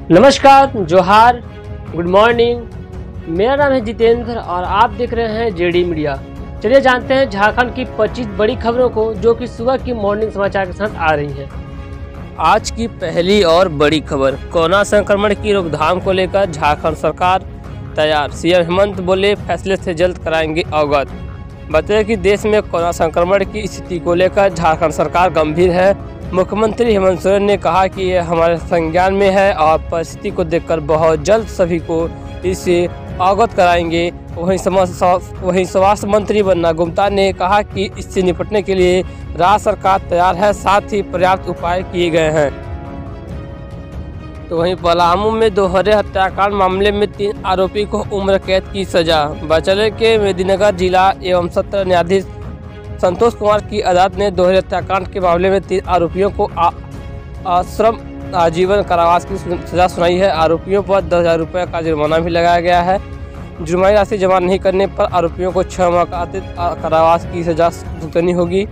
नमस्कार, जोहार, good morning. मेरा नाम है जितेंद्र और आप देख रहे हैं जेडी मीडिया। चलिए जानते हैं झारखंड की 25 बड़ी खबरों को जो कि सुबह की मॉर्निंग समाचार के साथ आ रही हैं। आज की पहली और बड़ी खबर, कोरोना संक्रमण की रोकथाम को लेकर झारखंड सरकार तैयार। सीएम हेमंत बोले, फैसले से जल्द कराएंगे अवगत। बताया कि देश में कोरोना संक्रमण की स्थिति को लेकर झारखंड सरकार गंभीर है। मुख्यमंत्री हेमंत सोरेन ने कहा कि यह हमारे संज्ञान में है और परिस्थिति को देखकर बहुत जल्द सभी को इससे अवगत कराएंगे। वहीं स्वास्थ्य मंत्री बन्ना गुप्ता ने कहा कि इससे निपटने के लिए राज्य सरकार तैयार है, साथ ही पर्याप्त उपाय किए गए हैं। तो वहीं पलामू में दोहरे हत्याकांड मामले में 3 आरोपी को उम्र कैद की सजा। बचले के मेदिनीनगर जिला एवं सत्र न्यायाधीश संतोष कुमार की अदालत ने दोहरे हत्याकांड के मामले में 3 आरोपियों को आश्रम आजीवन कारावास की सजा सुनाई है। आरोपियों पर 10,000 रुपये का जुर्माना भी लगाया गया है। जुर्मानी राशि जमा नहीं करने पर आरोपियों को 6 माह का अतिरिक्त कारावास की सजा भुगतनी होगी।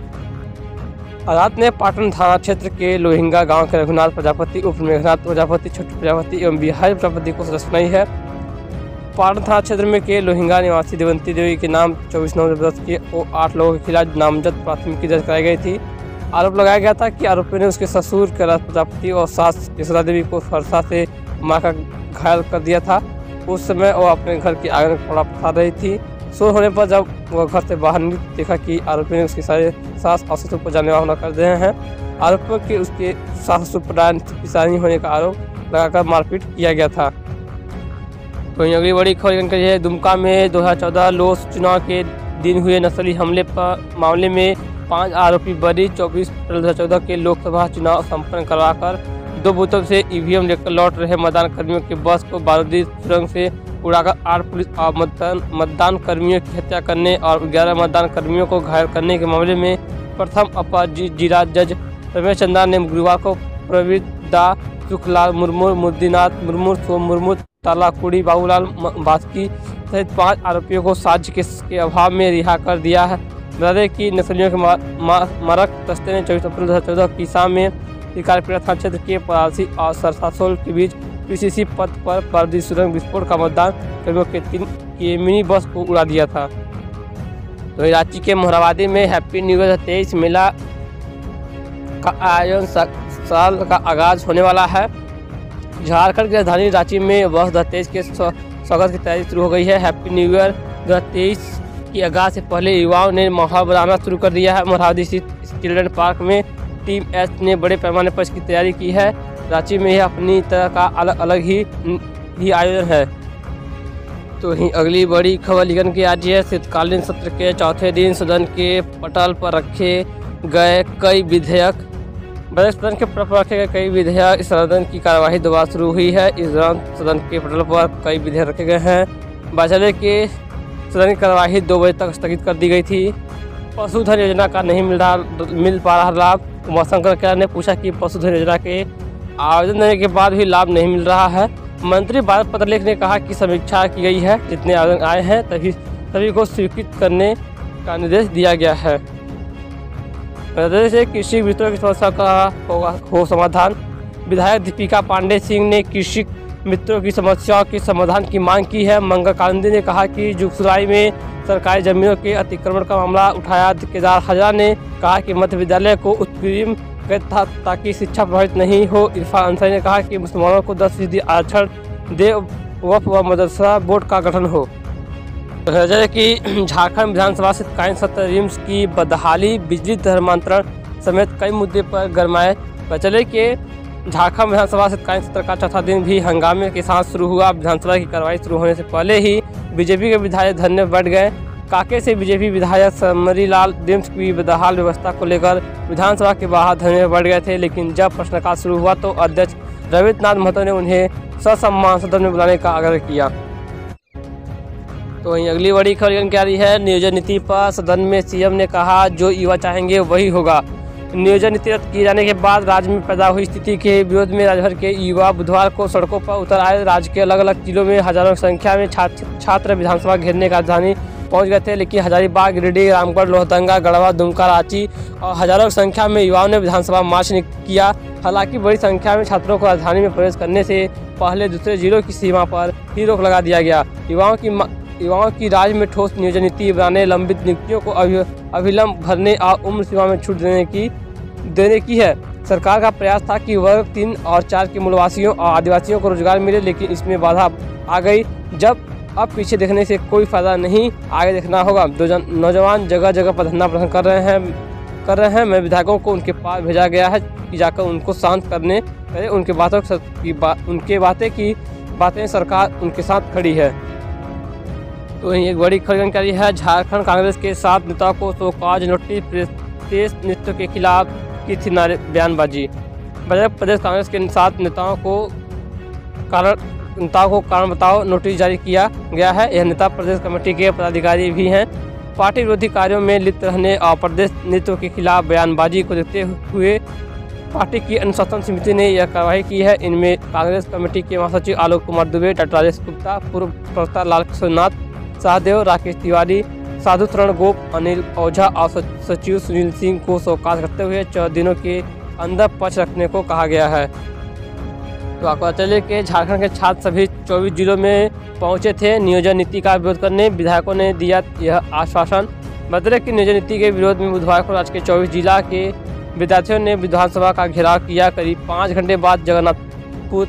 अदालत ने पाटन थाना क्षेत्र के लोहिंगा गांव के रघुनाथ प्रजापति, उर्फ मेघनाथ प्रजापति, छोटू प्रजापति एवं बिहारी प्रजापति को सजा सुनाई है। पाटन थाना क्षेत्र में के लोहिंगा निवासी देवंती देवी के नाम 24 नवंबर के 8 लोगों के खिलाफ नामजद प्राथमिकी दर्ज कराई गई थी। आरोप लगाया गया था कि आरोपी ने उसके ससुर कैलाश प्रजापति और सास यशोदा देवी को फरसा से मार घायल कर दिया था। उस समय वो अपने घर के आंगन में कपड़ा पसार रही थी। शोर होने पर जब वह घर से बाहर निकली, देखा कि आरोपी ने उसके सारे सास और ससुर को जानलेवा हमला कर दिए हैं। आरोपियों के उसके सास ससुर पर पिसानी होने का आरोप लगाकर मारपीट किया गया था। वहीं अगली बड़ी खबर है, दुमका में 2014 लोकसभा चुनाव के दिन हुए नस्ली हमले पर मामले में 5 आरोपी बरी 24 अप्रैल 2014 के लोकसभा चुनाव संपन्न करवाकर 2 बूथों से ईवीएम लेकर लौट रहे मतदान कर्मियों के बस को बारूदी सुरंग से उड़ाकर 8 पुलिस और मतदान कर्मियों की हत्या करने और 11 मतदान कर्मियों को घायल करने के मामले में प्रथम अपर जिला जज रमेश चंद्रा ने गुरुवार को प्रवीण दा, सुखलाल मुर्मू, मुद्दीनाथ मुर्मू, सोम मुर्मू, तालाकुड़ी, बाबूलाल बास्की सहित 5 आरोपियों को साक्ष्य के अभाव में रिहा कर दिया है। बता दें कि नक्सलियों के मारक दस्ते ने 24 अप्रैल 2014 की शाम में शिकारपीड़ा थाना क्षेत्र के परासी और सरसासोल के बीच पीसीसी पथ पर बारूदी सुरंग विस्फोट का मतदान कर्मियों के 3 की मिनी बस को उड़ा दिया था। तो रांची के मोहराबादी में हैप्पी न्यू ईयर 23 मेला का आयोजन साल का आगाज होने वाला है। झारखंड की राजधानी रांची में वर्ष 2023 के स्वागत की तैयारी शुरू हो गई है। हैप्पी न्यू ईयर 2023 की आगाज से पहले युवाओं ने माहौल बनाना शुरू कर दिया है। मोरहाबादी स्थित चिल्ड्रन पार्क में टीम एस ने बड़े पैमाने पर इसकी तैयारी की है। रांची में यह अपनी तरह का अलग ही आयोजन है। तो ही अगली बड़ी खबर लिखन की आज है, शीतकालीन सत्र के चौथे दिन सदन के पटल पर रखे गए कई विधेयक। बजट सदन के पटल पर रखे गए कई विधेयक। इस सदन की कार्यवाही दोबारा शुरू हुई है। इस दौरान सदन के पटल पर कई विधेयक रखे गए हैं। बाचले के सदन की कार्यवाही 2 बजे तक स्थगित कर दी गई थी। पशुधन योजना का नहीं मिल पा रहा लाभ। उमाशंकर ने पूछा कि पशुधन योजना के आवेदन देने के बाद भी लाभ नहीं मिल रहा है। मंत्री भारत पत्रलेख ने कहा कि समीक्षा की गई है, जितने आवेदन आए हैं सभी को स्वीकृत करने का निर्देश दिया गया है। प्रदेश से कृषि मित्रों की समस्या का हो समाधान। विधायक दीपिका पांडे सिंह ने कृषि मित्रों की समस्याओं के समाधान की मांग की है। मंगल कांडी ने कहा कि जुगसराई में सरकारी जमीनों के अतिक्रमण का मामला उठाया। केदार हजरा ने कहा कि मध्य विद्यालय को उत्कीर्ण था ताकि शिक्षा प्रभावित नहीं हो। इरफान अंसारी ने कहा कि मुसलमानों को 10% आरक्षण दे, वक्फ व मदरसा बोर्ड का गठन हो। कि झारखंड विधानसभा शीतकालीन सत्र रिम्स की बदहाली, बिजली धर्मांतरण समेत कई मुद्दे पर गरमाए। बचले के झारखंड विधानसभा शीतकालीन सत्र का चौथा दिन भी हंगामे के साथ शुरू हुआ। विधानसभा की कार्रवाई शुरू होने से पहले ही बीजेपी के विधायक धरने में बैठ गए। कांके से बीजेपी विधायक समरीलाल रिम्स की बदहाल व्यवस्था को लेकर विधानसभा के बाहर धरने में बैठ गए थे, लेकिन जब प्रश्नकाल शुरू हुआ तो अध्यक्ष रविन्द्रनाथ महतो ने उन्हें ससम्मान सदन में बुलाने का आग्रह किया। तो वहीं अगली बड़ी खबर क्या रही है, नियोजन नीति पर सदन में सीएम ने कहा जो युवा चाहेंगे वही होगा। नियोजन नीति रद्द किए जाने के बाद राज्य में पैदा हुई स्थिति के विरोध में राज्यभर के युवा बुधवार को सड़कों पर उतर आए। राज्य के अलग अलग जिलों में हजारों की संख्या में छात्र विधानसभा घेरने का राजधानी पहुंच गए थे, लेकिन हजारीबाग, गिरिडीह, रामगढ़, लोहरदंगा, गढ़वा, दुमका, रांची और हजारों की संख्या में युवाओं ने विधानसभा मार्च किया। हालांकि बड़ी संख्या में छात्रों को राजधानी में प्रवेश करने से पहले दूसरे जिलों की सीमा पर ही रोक लगा दिया गया। युवाओं की राज्य में ठोस नियोजन नीति बनाने, लंबित नियुक्तियों को अविलंब भरने और उम्र सीमा में छूट देने की है। सरकार का प्रयास था कि वर्ग 3 और 4 के मूलवासियों और आदिवासियों को रोजगार मिले, लेकिन इसमें बाधा आ गई। अब पीछे देखने से कोई फायदा नहीं, आगे देखना होगा। नौजवान जगह जगह पर धरना प्रदर्शन कर रहे हैं। मैं विधायकों को उनके पास भेजा गया है कि जाकर उनको शांत करे। उनके बातें सरकार उनके साथ खड़ी है। तो यही एक बड़ी खबर जानकारी है। झारखंड कांग्रेस के 7 नेताओं को शोकॉज नोटिस, प्रदेश नेतृत्व के खिलाफ की थी बयानबाजी। प्रदेश कांग्रेस के 7 नेताओं को कारण बताओ नोटिस जारी किया गया है। यह नेता प्रदेश कमेटी के पदाधिकारी भी हैं। पार्टी विरोधी कार्यों में लिप्त रहने और प्रदेश नेतृत्व के खिलाफ बयानबाजी को देखते हुए पार्टी की अनुशासन समिति ने यह कार्रवाई की है। इनमें कांग्रेस कमेटी के महासचिव आलोक कुमार दुबे, डॉक्टर राजेश गुप्ता, पूर्व प्रवक्ता लाल किशोरनाथ सहदेव, राकेश तिवारी, साधु शरण गोप, अनिल ओझा और सचिव सुनील सिंह को शोकॉज करते हुए 14 दिनों के अंदर पक्ष रखने को कहा गया है। तो आपको चले कि झारखंड के छात्र सभी 24 जिलों में पहुंचे थे नियोजन नीति का विरोध करने। विधायकों ने दिया यह आश्वासन। बदले की नियोजन नीति के विरोध में बुधवार को राज्य के 24 जिला के विद्यार्थियों ने विधानसभा का घेराव किया। करीब 5 घंटे बाद जगन्नाथपुर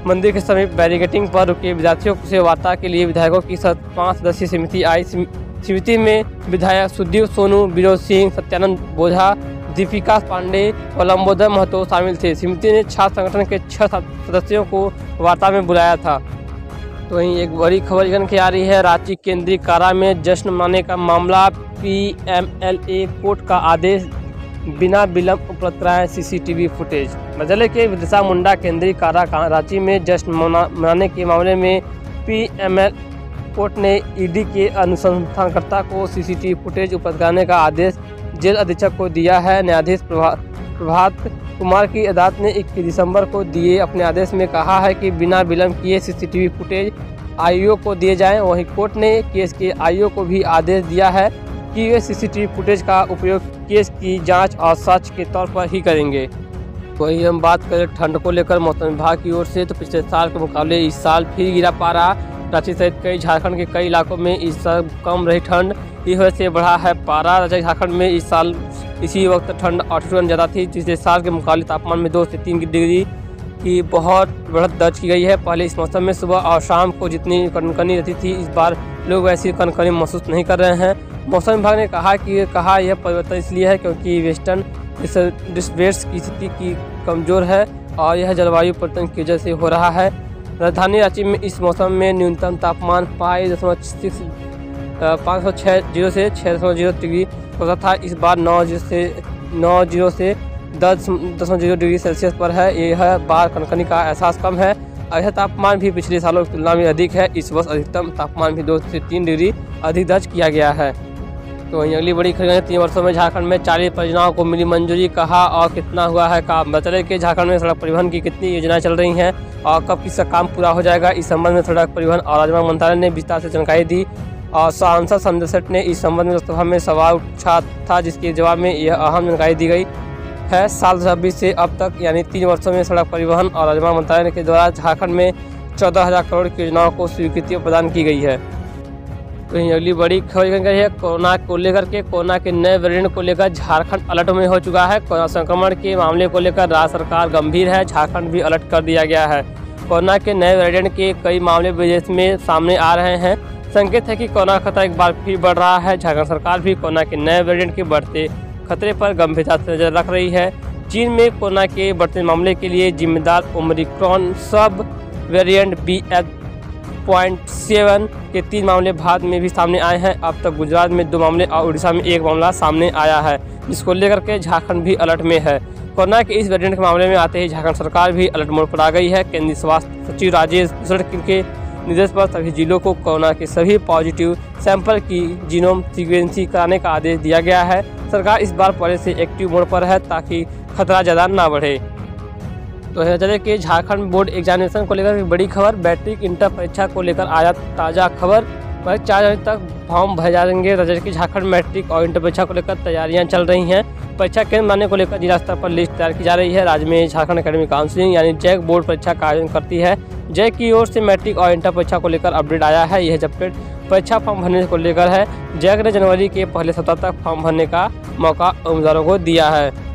मंदिर के समीप बैरिकेडिंग पर रुके विद्यार्थियों से वार्ता के लिए विधायकों की 5 सदस्यीय समिति आई। समिति में विधायक सुदीप सोनू, विनोद सिंह, सत्यानंद बोझा, दीपिका पांडे और लंबोदर महतो शामिल थे। समिति ने छात्र संगठन के 6 सदस्यों को वार्ता में बुलाया था। तो वहीं एक बड़ी खबर निकल के आ रही है। रांची केंद्रीय कारा में जश्न मनाने का मामला, PMLA कोर्ट का आदेश, बिना विलंब उपलब्ध कराएं CCTV फुटेज। जिले के बिरसा मुंडा केंद्रीय कारा रांची में जश्न मनाने के मामले में PML कोर्ट ने ED के अनुसंधानकर्ता को CCTV फुटेज उपलब्ध कराने का आदेश जेल अधीक्षक को दिया है। न्यायाधीश प्रभात कुमार की अदालत ने 21 दिसंबर को दिए अपने आदेश में कहा है कि बिना विलंब किए CCTV फुटेज IAO को दिए जाएं। वहीं कोर्ट ने केस के IAO को भी आदेश दिया है कि वे CCTV फुटेज का उपयोग केस की जांच और सच के तौर पर ही करेंगे। वहीं हम बात करें ठंड को लेकर मौसम विभाग की ओर से, तो पिछले साल के मुकाबले इस साल फिर गिरा पारा। रांची सहित कई झारखंड के कई इलाकों में इस साल कम रही ठंड, इस वजह से बढ़ा है पारा। रांची झारखंड में इस साल इसी वक्त ठंड 8 ज़्यादा थी। पिछले साल के मुकाबले तापमान में 2 से 3 डिग्री की बहुत बढ़त दर्ज की गई है। पहले इस मौसम में सुबह और शाम को जितनी कनकनी रहती थी, इस बार लोग वैसी कनकनी महसूस नहीं कर रहे हैं। मौसम विभाग ने कहा यह परिवर्तन इसलिए है क्योंकि वेस्टर्न डिस्टर्बेंस की स्थिति की कमज़ोर है और यह जलवायु परिवर्तन की वजह से हो रहा है। राजधानी रांची में इस मौसम में न्यूनतम तापमान 5.60 से 6.0 डिग्री होता था। इस बार 9.0 से 10.0 डिग्री सेल्सियस पर है। यह बार कनकनी का एहसास कम है और यह तापमान भी पिछले सालों की तुलना में अधिक है। इस वर्ष अधिकतम तापमान भी 2 से 3 डिग्री अधिक दर्ज किया गया है। तो वहीं अगली बड़ी खबर है, 3 वर्षों में झारखंड में 40 परियोजनाओं को मिली मंजूरी, कहा और कितना हुआ है काम। बता के झारखंड में सड़क परिवहन की कितनी योजनाएं चल रही हैं और कब किसका काम पूरा हो जाएगा, इस संबंध में सड़क परिवहन और राजमार्ग मंत्रालय ने विस्तार से जानकारी दी। और सांसद संजय सेठ ने इस संबंध में लोकसभा में सवाल उठा था, जिसके जवाब में यह अहम जानकारी दी गई है। साल 2026 से अब तक यानी 3 वर्षों में सड़क परिवहन और राजमार्ग मंत्रालय के द्वारा झारखंड में 14,000 करोड़ की योजनाओं को स्वीकृति प्रदान की गई है। तो अगली बड़ी खबर है कोरोना को लेकर के। कोरोना के नए वेरिएंट को लेकर झारखंड अलर्ट में हो चुका है। कोरोना संक्रमण के मामले को लेकर राज्य सरकार गंभीर है। झारखंड भी अलर्ट कर दिया गया है। कोरोना के नए वेरिएंट के कई मामले विदेश में सामने आ रहे हैं। संकेत है कि कोरोना खतरा एक बार फिर बढ़ रहा है। झारखंड सरकार भी कोरोना के नए वेरिएंट के बढ़ते खतरे पर गंभीरता से नजर रख रही है। चीन में कोरोना के बढ़ते मामले के लिए जिम्मेदार ओमिक्रॉन सब वेरिएंट BF.7 के 3 मामले भारत में भी सामने आए हैं। अब तक गुजरात में 2 मामले और उड़ीसा में 1 मामला सामने आया है, जिसको लेकर के झारखंड भी अलर्ट में है। कोरोना के इस वेरिएंट के मामले में आते ही झारखंड सरकार भी अलर्ट मोड पर आ गई है। केंद्रीय स्वास्थ्य सचिव राजेश भूषण के निर्देश पर सभी जिलों को कोरोना के सभी पॉजिटिव सैंपल की जीनोम सीक्वेंसिंग कराने का आदेश दिया गया है। सरकार इस बार पहले से एक्टिव मोड पर है ताकि खतरा ज़्यादा ना बढ़े। तो है चले कि झारखंड बोर्ड एग्जामिनेशन को लेकर बड़ी खबर, मैट्रिक इंटर परीक्षा को लेकर आया ताज़ा खबर। वह 4 जनवरी तक फॉर्म भरे जाएंगे। राज्य की झारखंड मैट्रिक और इंटर परीक्षा को लेकर तैयारियां चल रही हैं। परीक्षा केंद्र बनाने को लेकर जिला स्तर पर लिस्ट तैयार की जा रही है। राज्य में झारखंड एकेडमिक काउंसिल यानी जैक बोर्ड परीक्षा का आयोजन करती है। जैक की ओर से मैट्रिक और इंटर परीक्षा को लेकर अपडेट आया है। यह अपडेट परीक्षा फॉर्म भरने को लेकर है। जैक ने जनवरी के पहले सप्ताह तक फॉर्म भरने का मौका उम्मीदवारों को दिया है।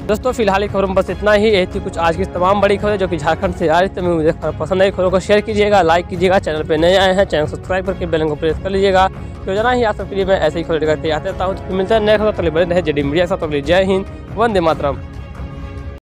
दोस्तों फिलहाल खबरों में बस इतना ही। यही थी कुछ आज की तमाम बड़ी खबरें जो कि झारखंड से आ रही थी। मुझे पसंद आई खबरों को शेयर कीजिएगा, लाइक कीजिएगा। चैनल पे नए आए हैं चैनल को सब्सक्राइब करके बेल को प्रेस कर लीजिएगा। रोजाना ही आप सबके लिए मैं ऐसे ही खबरें करते आते रहता हूँ। तो मिलता है नए खबर, तक बने रहे जेडी मीडिया के साथ। जय हिंद, वंदे मातरम।